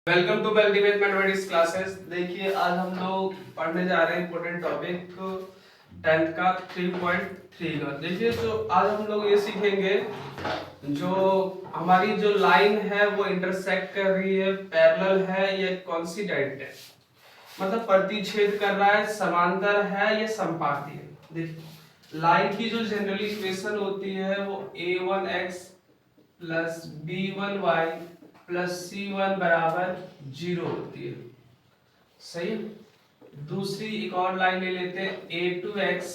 Welcome to ultimate mathematics classes. देखिए आज हम लोग पढ़ने जा रहे हैं इंपॉर्टेंट टॉपिक 10th का 3.3 का। देखिए जो आज हम लोग ये सीखेंगे, जो हमारी जो लाइन है वो इंटरसेक्ट कर रही है, पैरेलल है या कोइंसिडेंट है, मतलब प्रतिच्छेद कर रहा है, समांतर है या समपाती है। देखिए लाइन की जो जनरली इक्वेशन होती है वो a1x plus b1y plus c1 बराबर 0 होती है। सही है। दूसरी एक और लाइन ले लेते हैं, a2x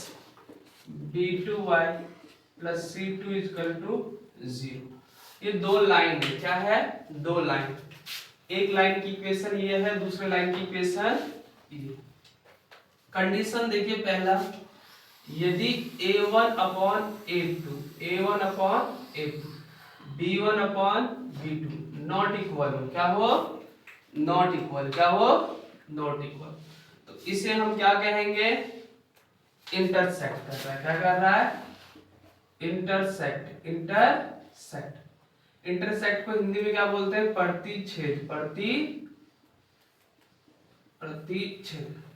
b2y plus c2 equal to 0। ये दो लाइन है। क्या है? दो लाइन। एक लाइन की इक्वेशन ये है, दूसरे लाइन की इक्वेशन ये। कंडीशन देखिए, पहला यदि a1 upon a2 b1 upon b2 not equal हो, क्या हो? Not equal. क्या हो? Not equal. तो इसे हम क्या कहेंगे? इंटरसेक्ट कर रहा है। क्या कर रहा है? इंटरसेक्ट। इंटरसेक्ट को हिंदी में क्या बोलते हैं? प्रतिच्छेद।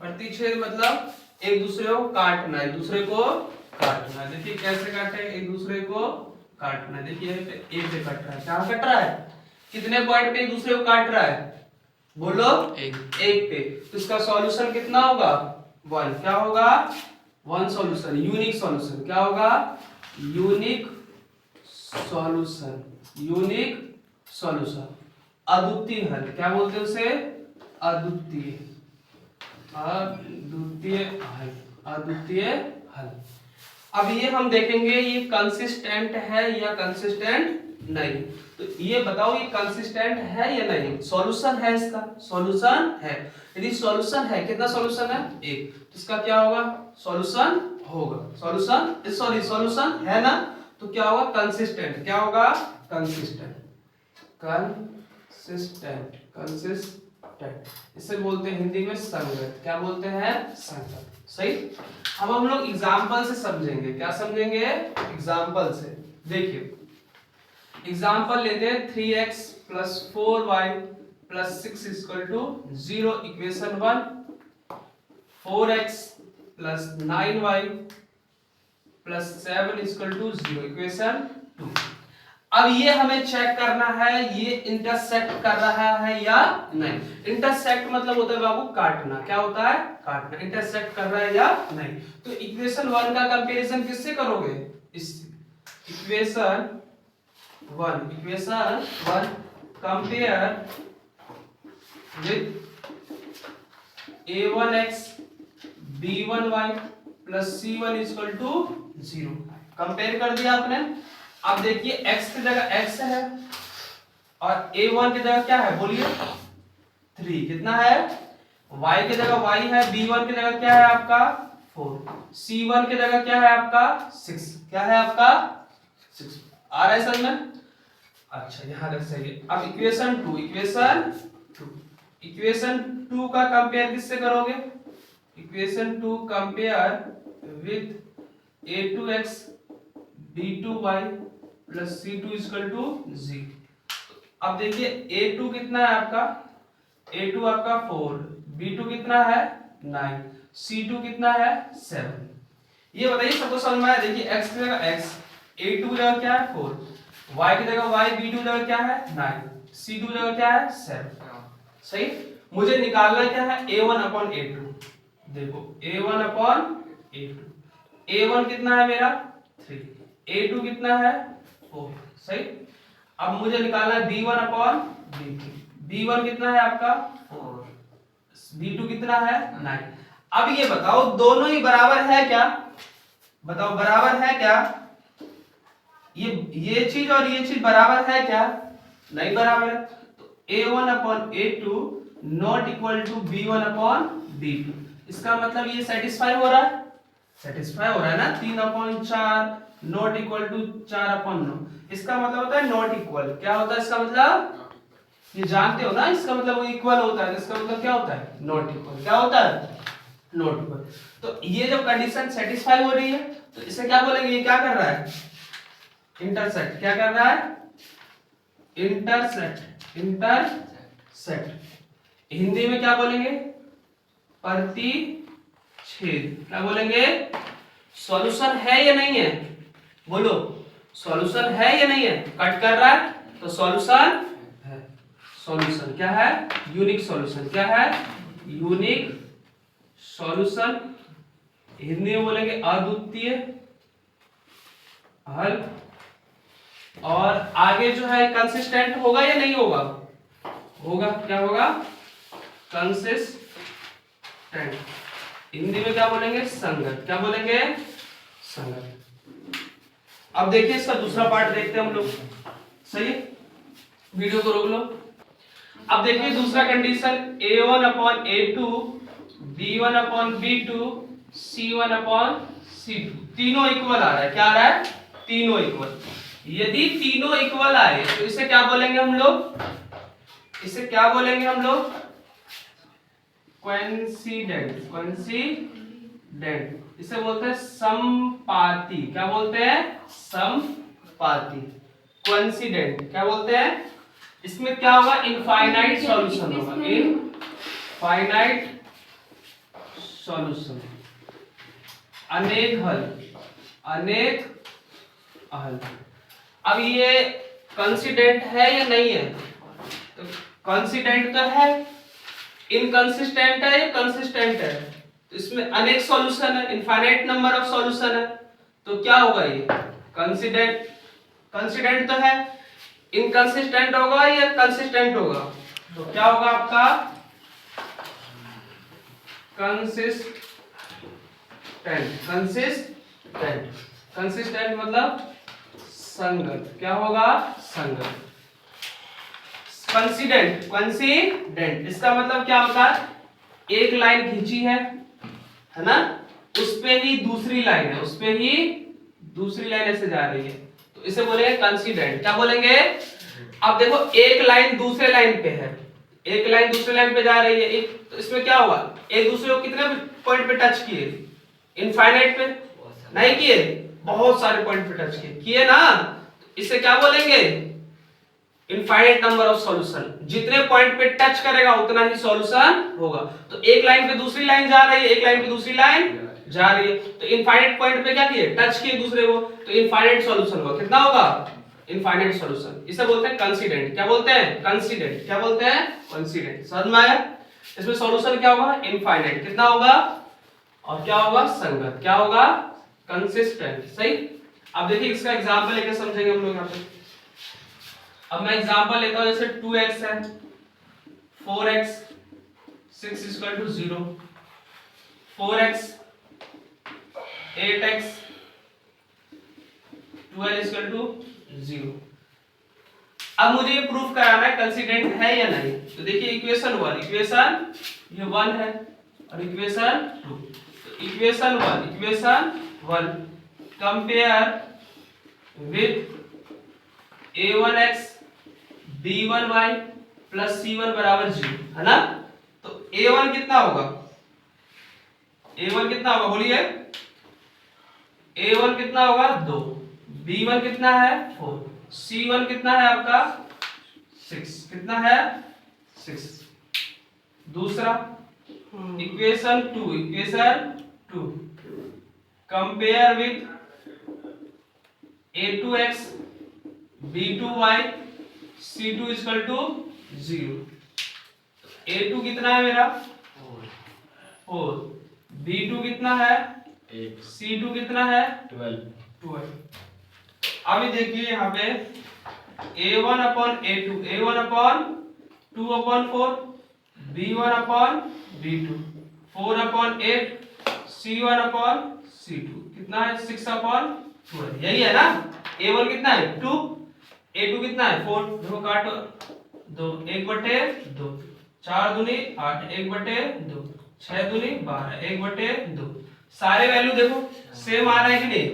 प्रतिच्छेद मतलब एक दूसरे को काटना, एक दूसरे को काटना। देखिए कैसे काटे? एक दूसरे को काटना। देखिए ए पे कट रहा है। कहाँ कट रहा है? कितने पॉइंट पे एक दूसरे को काट रहा है? बोलो। एक पे। तो इसका सॉल्यूशन कितना होगा? 1। क्या होगा? 1 सॉल्यूशन, यूनिक सॉल्यूशन। क्या होगा? Unique solution. अद्वितीय हल। क्या बोलते हैं उसे? अद्वितीय हल। अब ये हम देखेंगे ये कंसिस्टेंट है या कंसिस्टेंट नहीं। तो ये बताओ ये कंसिस्टेंट है या नहीं? सॉल्यूशन है, इसका सॉल्यूशन है। यदि सॉल्यूशन है, कितना सॉल्यूशन है? एक। तो इसका क्या होगा? सॉल्यूशन होगा। सॉल्यूशन है ना, तो क्या होगा? कंसिस्टेंट। क्या होगा? कंसिस्टेंट। इसे बोलते हैं हिंदी में संगत। क्या बोलते हैं? संगत। सही। अब हम लोग एग्जाम्पल से समझेंगे। क्या समझेंगे? एग्जाम्पल से। देखिए एग्जाम्पल लेते हैं, 3x plus 4y plus 6 equal to 0 equation 1, 4x plus 9y plus 7 equal to 0 equation 2। अब ये हमें चेक करना है ये इंटरसेक्ट कर रहा है या नहीं। इंटरसेक्ट मतलब होता है बाबू काटना। क्या होता है? काटना। इंटरसेक्ट कर रहा है या नहीं। तो इक्वेशन 1 का कंपैरिजन किससे करोगे? इससे। Equation 1 compare with a1x b1y plus c1 equal to 0। Compare कर दिया आपने। अब देखिए x की जगह x है और a1 की जगह क्या है? बोलिए 3। कितना है? y की जगह y है, b1 की जगह क्या है आपका? 4, c1 की जगह क्या है आपका? 6। क्या है आपका? 6। आ रहा है समझ में? अच्छा यहां तक सही है। अब इक्वेशन 2 का कंपेयर किससे करोगे? Equation 2 compare with a2x b2y plus c2 equal to 0। अब देखिए a2 कितना है आपका? a2 आपका 4, b2 कितना है? 9, c2 कितना है? 7। ये बताइए सबको समझ में आया? देखिए x की जगह x, a2 की जगह क्या है? 4, y की जगह y, b2 की जगह क्या है? 9, c2 की जगह क्या है? 7। सही। मुझे निकालना क्या है? a1 upon a2। देखो a1 अपॉन a2। a1 कितना है मेरा? 3, a2 कितना है? 4। सही। अब मुझे निकालना है b1 अपॉन b2। b1 कितना है आपका? 4, b2 कितना है? 9। अब ये बताओ दोनों ही बराबर है क्या? बताओ बराबर है क्या? ये चीज और ये चीज बराबर है क्या? नहीं बराबर है। तो a1 upon a2 not equal to b1 upon b2। इसका मतलब ये सेटिस्फाई हो रहा है? सेटिस्फाई हो रहा है ना। 3 upon 4 not equal to 4 upon 9। इसका मतलब होता है नॉट इक्वल। क्या होता है इसका मतलब? ये जानते हो ना, इसका मतलब वो इक्वल होता है। इसका मतलब क्या होता है? Not equal. क्या होता है? Not equal. तो ये जब कंडीशन सेटिस्फाई हो रही है तो इसे क्या बोलेंगे? ये क्या कर रहा है? इंटरसेक्ट। क्या कर रहा है? इंटरसेक्ट। सेट। हिंदी में क्या बोलेंगे? प्रतिच्छेद। क्या बोलेंगे? सॉल्यूशन है या नहीं है? बोलो, सॉल्यूशन है या नहीं है? कट कर रहा है तो सॉल्यूशन है। सॉल्यूशन क्या है? Unique solution. क्या है? Unique solution. हिंदी में बोलेंगे अद्वितीय हल। और आगे जो है कंसिस्टेंट होगा या नहीं होगा? होगा। क्या होगा? कंसिस्टेंट। हिंदी में क्या बोलेंगे? संगत। क्या बोलेंगे? संगत। अब देखिए इसका दूसरा पार्ट देखते हैं हम लोग। सही है, वीडियो को रोक लो। अब देखिए दूसरा condition, A1 upon A2 B1 upon B2 C1 upon C2 तीनों इक्वल आ रहा है। क्या आ रहा है? तीनों इक्वल। यदि तीनों इक्वल आए तो इसे क्या बोलेंगे हम लोग? इसे क्या बोलेंगे हम लोग? कोइंसिडेंट। कोइंसिडेंट इसे बोलते हैं समपाती। क्या बोलते हैं? समपाती। कोइंसिडेंट क्या बोलते हैं? इसमें क्या होगा? इनफाइनाइट सॉल्यूशन होगा। इनफाइनाइट सॉल्यूशन, अनेक हल। अनेक हल। अब ये कंसिस्टेंट है या नहीं है? तो कंसिस्टेंट तो है। इनकंसिस्टेंट है या कंसिस्टेंट है? तो इसमें अनेक सॉल्यूशन है, इनफाइनाइट नंबर ऑफ सॉल्यूशन है। तो क्या होगा ये? कंसिस्टेंट। कंसिस्टेंट तो है, इनकंसिस्टेंट होगा या कंसिस्टेंट होगा? तो क्या होगा आपका? कंसिस्टेंट। कंसिस्टेंट। कंसिस्टेंट मतलब संगत। क्या होगा? संगत। कंसिडेंट। कंसिडेंट इसका मतलब क्या होता है? एक लाइन खींची है ना, उस पे ही दूसरी लाइन है, उस पे ही दूसरी लाइन ऐसे जा रही है, तो इसे बोलेंगे कंसिडेंट। क्या बोलेंगे? अब देखो एक लाइन दूसरे लाइन पे है, एक लाइन दूसरे लाइन पे जा रही है, एक, तो इसमें क्या होगा? एक दूसरे को कितने पॉइंट पे टच किए? इनफाइनाइट पे नहीं किए, बहुत सारे पॉइंट पे टच किए ना। इसे क्या बोलेंगे? Infinite number of solution. जितने पॉइंट पे टच करेगा उतना ही सॉल्यूशन होगा। तो एक लाइन पे दूसरी लाइन जा रही है, एक लाइन पे दूसरी लाइन जा रही है, तो इनफाइनाइट पॉइंट पे क्या किए? टच किए दूसरे को, तो इनफाइनाइट सॉल्यूशन होगा। कितना होगा? Infinite solution. इसे बोलते हैं कंसिडेंट। क्या बोलते हैं? कंसिडेंट। क्या बोलते हैं? कंसिडेंट। समझ में आया? इसमें सॉल्यूशन क्या होगा? इनफाइनाइट। कितना होगा? और क्या होगा? संगत। क्या होगा? कंसिस्टेंट। सही। अब देखिए इसका एग्जांपल लेके समझेंगे हम लोग यहाँ पे। अब मैं एग्जांपल लेता हूं, जैसे 2x है, 4x 6 equal to 0, 4x 8x 12 equal to 0। अब मुझे ये प्रूफ कराना है कंसिस्टेंट है या नहीं। तो देखिए इक्वेशन 1, इक्वेशन ये 1 है, और इक्वेशन 2। तो equation 1 compare with a1x b1y plus c1 बराबर 0, है ना। तो a1 कितना होगा? a1 कितना होगा बोलिए? a1 कितना होगा? 2, b1 कितना है? 4, c1 कितना है आपका? 6। कितना है? 6। दूसरा equation 2 compare with a2x b2y c2 equal to 0। a2 कितना है मेरा? 4, b2 कितना है? 8, c2 कितना है? 12। अभी देखिए यहाँ पे a1 upon a2, a1 upon 2 upon 4, b1 upon b2, 4 upon 8, c1 upon c2 कितना है? 6 अपॉन 12। यही है ना। a1 कितना है? 2, a2 कितना है? 4। देखो काटो, 2 1 बटे 2, 4 दूनी 8, 1 बटे 2, 6 दूनी 12, 1 बटे 2। सारे वैल्यू देखो सेम आ रहा है कि नहीं?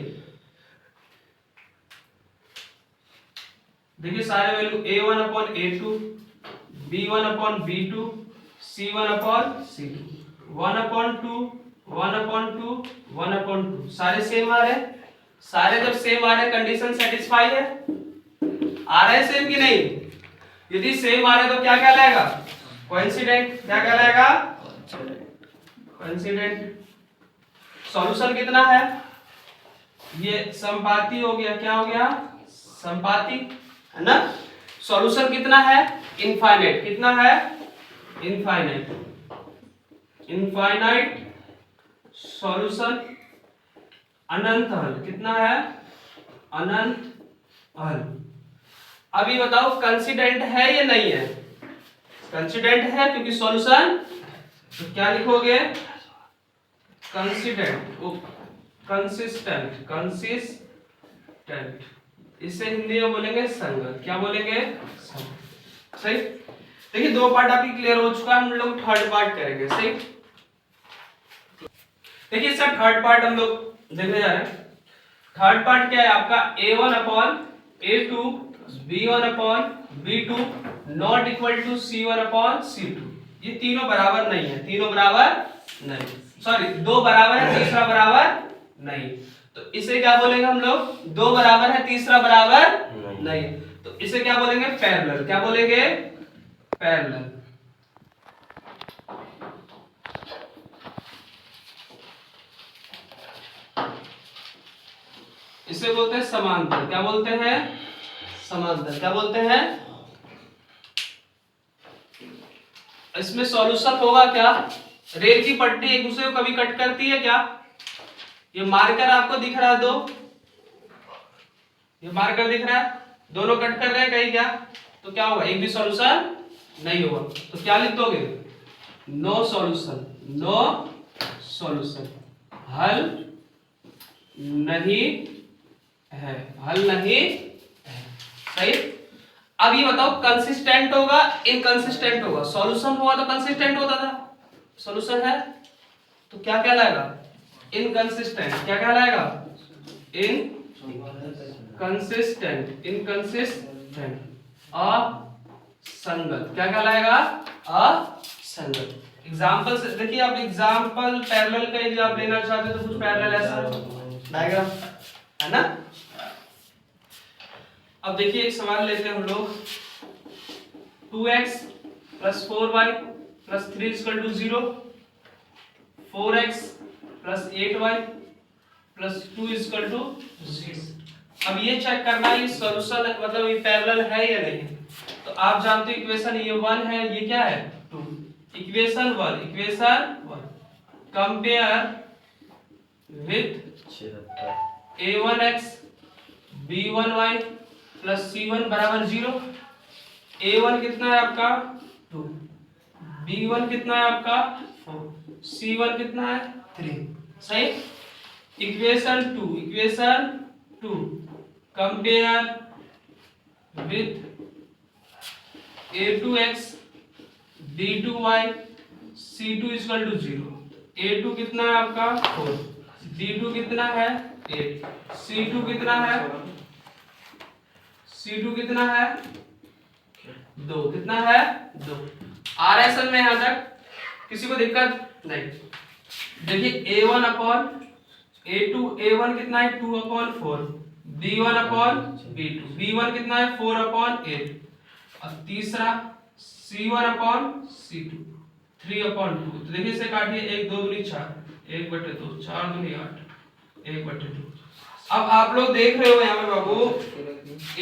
देखिए सारे value a1 upon a2, b1 upon b2, c1 upon c2, 1 upon 2, 1 upon 2, 1 upon 2, सारे सेम आ रहे हैं। सारे जब सेम आ रहे हैं कंडीशन सेटिस्फाई है। आ रहे हैं सेम कि नहीं? यदि सेम आ रहा है तो क्या कहलाएगा? कोइंसिडेंट। क्या कहलाएगा? कोइंसिडेंट। सॉल्यूशन कितना है? ये संपाती हो गया। क्या हो गया? संपाती, है ना। सॉल्यूशन कितना है? इनफाइनाइट। कितना है? इनफाइनाइट। इनफाइनाइट सॉल्यूशन, अनंत हल। कितना है? अनंत हल। अभी बताओ कंसिस्टेंट है या नहीं है? कंसिस्टेंट है क्योंकि सॉल्यूशन, तो क्या लिखोगे? Consistent, consistent, consistent. इसे हिंदी में बोलेंगे संगत। क्या बोलेंगे? संगत। सही। देखिए दो पार्ट आपकी क्लियर हो चुका है, हम लोग थर्ड पार्ट करेंगे। सही। देखिए सर थर्ड पार्ट हम लोग देखने जा रहे हैं। थर्ड पार्ट क्या है आपका? a1 upon a2 b1 upon b2 not equal to c1 upon c2। ये तीनों बराबर नहीं है। तीनों बराबर नहीं, सॉरी दो बराबर है, तीसरा बराबर नहीं। तो इसे क्या बोलेंगे हम लोग? दो बराबर है, तीसरा बराबर नहीं। तो इसे क्या बोलेंगे? पैरेलल। क्या बोलेंगे? पैरेलल। इसे बोलते हैं समांतर। क्या बोलते हैं? समांतर। क्या बोलते हैं? इसमें सॉल्यूशन होगा क्या? रेल की पट्टी एक दूसरे को कभी कट करती है क्या? ये मार्कर आपको दिख रहा है, दो ये मार्कर दिख रहा है, दोनों कट कर रहे हैं कहीं क्या? तो क्या होगा? एक भी सॉल्यूशन नहीं होगा। तो क्या लिख दोगे? No solution. नो सॉल्यूशन, हल नहीं है, हल नहीं है। सही। अब ये बताओ कंसिस्टेंट होगा, इनकंसिस्टेंट होगा? सॉल्यूशन होगा तो कंसिस्टेंट होता था, सॉल्यूशन है तो क्या कहलाएगा? इनकंसिस्टेंट। क्या कहलाएगा? इनकंसिस्टेंट। इनकंसिस्टेंट, असंगत। क्या कहलाएगा? असंगत। एग्जांपल से देखिए, आप एग्जांपल पैरेलल का यदि आप लेना चाहते हो तो कुछ पैरेलल ऐसा डायग्राम, है ना। अब देखिए एक सवाल लेते हैं हम लोग। 2x plus 4y plus 3 equal to 0, 4x plus 8y plus 2 equal to 6। अब ये चेक करना है ये सॉल्यूशन मतलब ये पैरेलल है या नहीं। तो आप जानते हो इक्वेशन ये 1 है, ये क्या है? 2। Equation 1, equation 1 compare with a1x b1y plus c1 बराबर 0। a1 कितना है आपका? 2, b1 कितना है आपका? 4, c1 कितना है? 3। सही। Equation 2, equation 2 compare with a2x b2y c2 equal to 0। a2 कितना है आपका? 4, b2 कितना है? 8, c2 कितना है? c2 कितना है? 2। कितना है? 2। आ रहा है समझ में? यहां तक किसी को दिक्कत नहीं? देखिए a1 अपॉन a2, a1 कितना है? 2 upon 4, b1 upon b2, b1 कितना है? 4 अपॉन 8, और तीसरा c1 अपॉन c2 3 अपॉन 2। तो देखिए इसे काटिए, 1 2 दूनी 4, 1/2, 4 दूनी 8, 1/2। अब आप लोग देख रहे हो यहाँ पे बाबू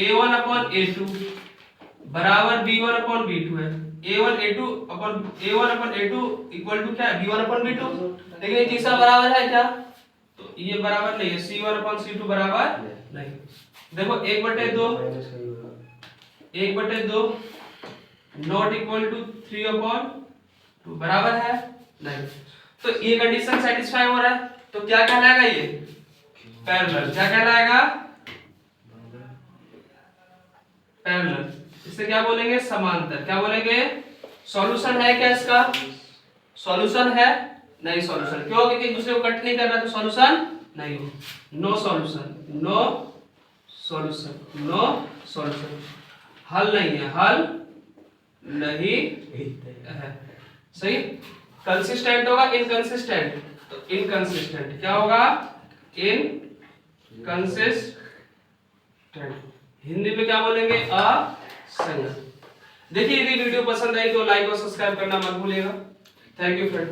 a1 अपॉन a2 बराबर b1 अपॉन b2 है। a1 upon a2 equal to क्या है? b1 upon b2। लेकिन ये तीसरा बराबर है क्या? तो ये बराबर नहीं है, c1 अपॉन c2 बराबर नहीं। देखो 1/2, 1/2 नॉट इक्वल टू 3 अपॉन 2 बराबर है नहीं। तो ये कंडीशन सेटिस्फाई हो रहा है, तो क्या कहलाएगा? ये पैरेलल। क्या कहलाएगा? पैरेलल। इसे क्या बोलेंगे? समांतर। क्या बोलेंगे? सॉल्यूशन है क्या इसका? सॉल्यूशन है नहीं। सॉल्यूशन क्यों? क्योंकि एक दूसरे को कट नहीं कर रहा तो सॉल्यूशन नहीं हो। No solution, no solution, no solution, हल नहीं है, हल नहीं है। सही। कंसिस्टेंट होगा, इनकंसिस्टेंट? तो इनकंसिस्टेंट। क्या होगा? इनकंसिस्टेंट। हिंदी में क्या बोलेंगे? असंगत। देखिए यदि वीडियो पसंद आई तो लाइक और सब्सक्राइब करना मत भूलिएगा। Thank you friend.